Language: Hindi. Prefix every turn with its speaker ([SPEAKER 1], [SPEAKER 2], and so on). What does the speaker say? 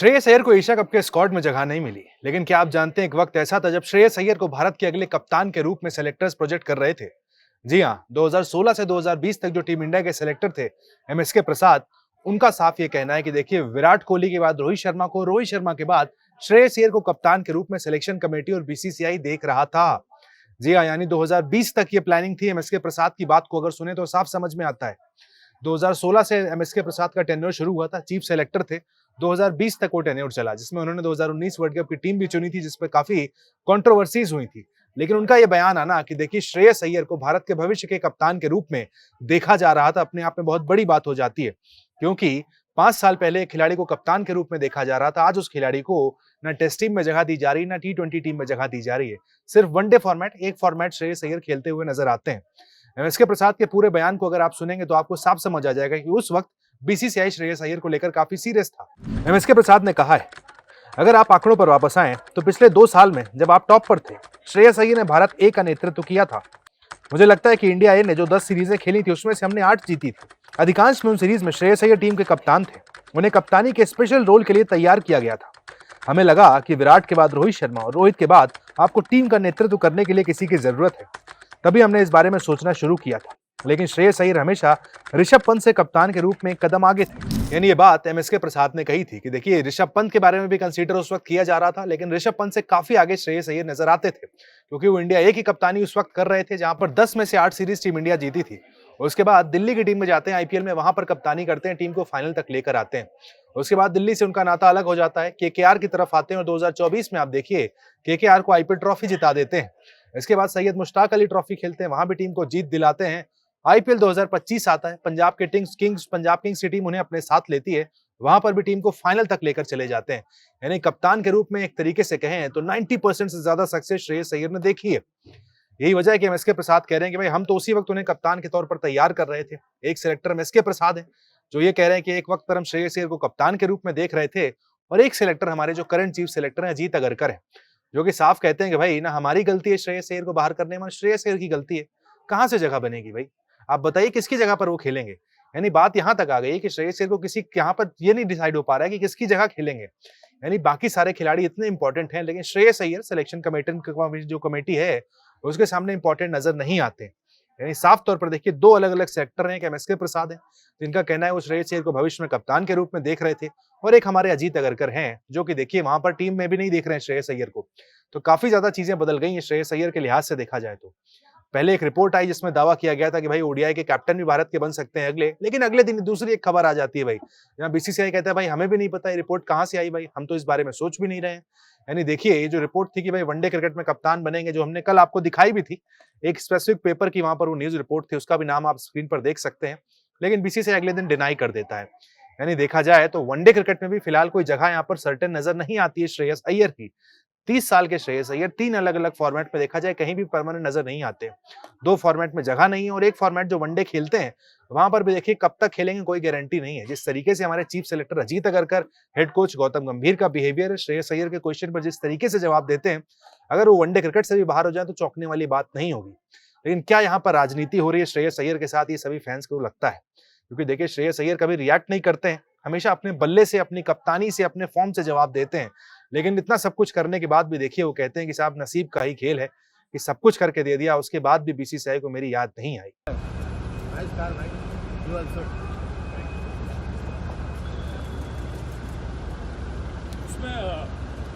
[SPEAKER 1] श्रेयस अय्यर को एशिया कप के स्क्वाड में जगह नहीं मिली, लेकिन क्या आप जानते हैं एक वक्त ऐसा था जब श्रेयस अय्यर को भारत के अगले कप्तान के रूप में सेलेक्टर्स प्रोजेक्ट कर रहे थे। जी हां, 2016 से 2020 तक जो टीम इंडिया के सेलेक्टर थे एमएसके प्रसाद, उनका साफ ये कहना है कि देखिए विराट कोहली के बाद रोहित शर्मा को, रोहित शर्मा के बाद श्रेयस अय्यर को कप्तान के रूप में सिलेक्शन कमेटी और बीसीसीआई देख रहा था। जी हां, यानी 2020 तक ये प्लानिंग थी। एमएसके प्रसाद की बात को अगर सुने तो साफ समझ में आता है। 2016 से एमएसके प्रसाद का टेन्योर शुरू हुआ था, चीफ सेलेक्टर थे। 2020 तक वो टेन्योर चला, जिसमें उन्होंने 2019 वर्ल्ड कप की टीम भी चुनी थी, जिसपे काफी कंट्रोवर्सीज हुई थी। लेकिन उनका ये बयान आना कि देखिए श्रेयस अय्यर को भारत के भविष्य के कप्तान के रूप में देखा जा रहा था, अपने आप में बहुत बड़ी बात हो जाती है, क्योंकि 5 साल पहले एक खिलाड़ी को कप्तान के रूप में देखा जा रहा था। आज उस खिलाड़ी को ना टेस्ट टीम में जगह दी जा रही, ना टी20 टीम में जगह दी जा रही है। सिर्फ वनडे फॉर्मेट, एक फॉर्मेट श्रेयस अय्यर खेलते हुए नजर आते हैं। एमएसके प्रसाद के पूरे बयान को अगर आप सुनेंगे तो आपको साफ समझ आ जाएगा कि उस वक्त बीसीसीआई श्रेयस अय्यर को लेकर काफी सीरियस था। एमएसके प्रसाद ने कहा है, अगर आप आंकड़ों पर वापस आएं तो पिछले 2 साल में जब आप टॉप पर थे, श्रेयस अय्यर ने भारत ए का नेतृत्व किया था। मुझे लगता है कि इंडिया ए ने जो 10 सीरीजें खेली थी उसमें से हमने 8 जीती थी। अधिकांश में उन सीरीज में श्रेयस अय्यर टीम के कप्तान थे। उन्हें कप्तानी के स्पेशल रोल के लिए तैयार किया गया था। हमें लगा कि विराट के बाद रोहित शर्मा और रोहित के बाद आपको टीम का नेतृत्व करने के लिए किसी की जरूरत है। तभी हमने इस बारे में सोचना शुरू किया था। लेकिन श्रेयस अय्यर हमेशा ऋषभ पंत से कप्तान के रूप में एक कदम आगे थे। यानी ये बात एमएसके प्रसाद ने कही थी कि देखिए ऋषभ पंत के बारे में भी कंसीडर उस वक्त किया जा रहा था, लेकिन ऋषभ पंत से काफी आगे श्रेयस अय्यर नजर आते थे, क्योंकि वो इंडिया ए की कप्तानी उस वक्त कर रहे थे, जहां पर 10 में से 8 सीरीज टीम इंडिया जीती थी। उसके बाद दिल्ली की टीम में जाते हैं, आईपीएल में वहां पर कप्तानी करते हैं, टीम को फाइनल तक लेकर आते हैं। उसके बाद दिल्ली से उनका नाता अलग हो जाता है, केकेआर की तरफ आते हैं और 2024 में आप देखिए केकेआर को आईपीएल ट्रॉफी जिता देते हैं। इसके बाद सैयद मुश्ताक अली ट्रॉफी खेलते हैं, वहां भी टीम को जीत दिलाते हैं। आईपीएल 2025 आता है, पंजाब किंग्स की टीम उन्हें अपने साथ लेती है, वहां पर भी टीम को फाइनल तक लेकर चले जाते हैं। यानी कप्तान के रूप में एक तरीके से कहें तो 90% से ज्यादा सक्सेस श्रेयस अय्यर ने देखी है। यही वजह है कि एमएसके प्रसाद कह रहे हैं कि भाई हम तो उसी वक्त उन्हें कप्तान के तौर पर तैयार कर रहे थे। एक सिलेक्टर एमएसके प्रसाद है जो ये कह रहे हैं कि एक वक्त पर हम श्रेयस अय्यर को कप्तान के रूप में देख रहे थे, और एक सिलेक्टर हमारे जो करंट चीफ सिलेक्टर है अजीत अगरकर है, जो कि साफ कहते हैं कि भाई ना हमारी गलती है श्रेयस अय्यर को बाहर करने में, श्रेयस अय्यर की गलती है। कहां से जगह बनेगी भाई? आप बताइए किसकी जगह पर वो खेलेंगे? यानी बात यहां तक आ गई कि श्रेयस अय्यर को किसी यहां पर ये नहीं डिसाइड हो पा रहा है कि किसकी जगह खेलेंगे। यानी बाकी सारे खिलाड़ी इतने इंपॉर्टेंट हैं, लेकिन श्रेयस अय्यर सिलेक्शन कमेटी जो कमेटी है उसके सामने इंपॉर्टेंट नजर नहीं आते। यानी साफ तौर पर देखिए 2 अलग अलग सेक्टर हैं। एक एमएसके प्रसाद है जिनका कहना है वो श्रेयस अय्यर को भविष्य में कप्तान के रूप में देख रहे थे, और एक हमारे अजीत अगरकर हैं जो कि देखिए वहां पर टीम में भी नहीं देख रहे हैं श्रेयस अय्यर को। तो काफी ज्यादा चीजें बदल गई हैं श्रेयस अय्यर के लिहाज से देखा जाए तो। पहले एक रिपोर्ट आई जिसमें दावा किया गया था कि भाई ओडीआई के कैप्टन भी भारत के बन सकते हैं अगले, लेकिन अगले दिन दूसरी एक खबर आ जाती है भाई, जहां बीसीसीआई कहता है भाई हमें भी नहीं पता ये रिपोर्ट कहां से आई भाई, हम तो इस बारे में सोच भी नहीं रहे हैं। यानी देखिए ये जो रिपोर्ट थी कि भाई वनडे क्रिकेट में कप्तान बनेंगे, जो हमने कल आपको दिखाई भी थी, एक स्पेसिफिक पेपर की वहां पर वो न्यूज रिपोर्ट थी, उसका भी नाम आप स्क्रीन पर देख सकते हैं, लेकिन बीसीसीआई अगले दिन डिनाई कर देता है। यानी देखा जाए तो वनडे क्रिकेट में भी फिलहाल कोई जगह यहाँ पर सर्टेन नजर नहीं आती है श्रेयस अय्यर की। 30 साल के श्रेयस अय्यर 3 अलग अलग फॉर्मेट में देखा जाए कहीं भी परमानेंट नजर नहीं आते। 2 फॉर्मेट में जगह नहीं है, और एक फॉर्मेट जो वनडे खेलते हैं वहां पर भी देखिए कब तक खेलेंगे कोई गारंटी नहीं है। जिस तरीके से हमारे chief selector Ajit Agarkar, head coach Gautam गंभीर का बिहेवियर है, श्रेयस अय्यर के क्वेश्चन पर जिस तरीके से जवाब देते हैं, अगर वो वनडे क्रिकेट से भी बाहर हो जाए तो चौंकने वाली बात नहीं होगी। लेकिन क्या यहाँ पर राजनीति हो रही है श्रेयस अय्यर के साथ, ये सभी फैंस को लगता है, क्योंकि देखिए श्रेयस अय्यर कभी रिएक्ट नहीं करते हैं, हमेशा अपने बल्ले से, अपनी कप्तानी से, अपने फॉर्म से जवाब देते हैं। लेकिन इतना सब कुछ करने के बाद भी देखिए वो कहते हैं कि साहब नसीब का ही खेल है कि सब कुछ करके दे दिया, उसके बाद भी बीसीसीआई को मेरी याद नहीं आई।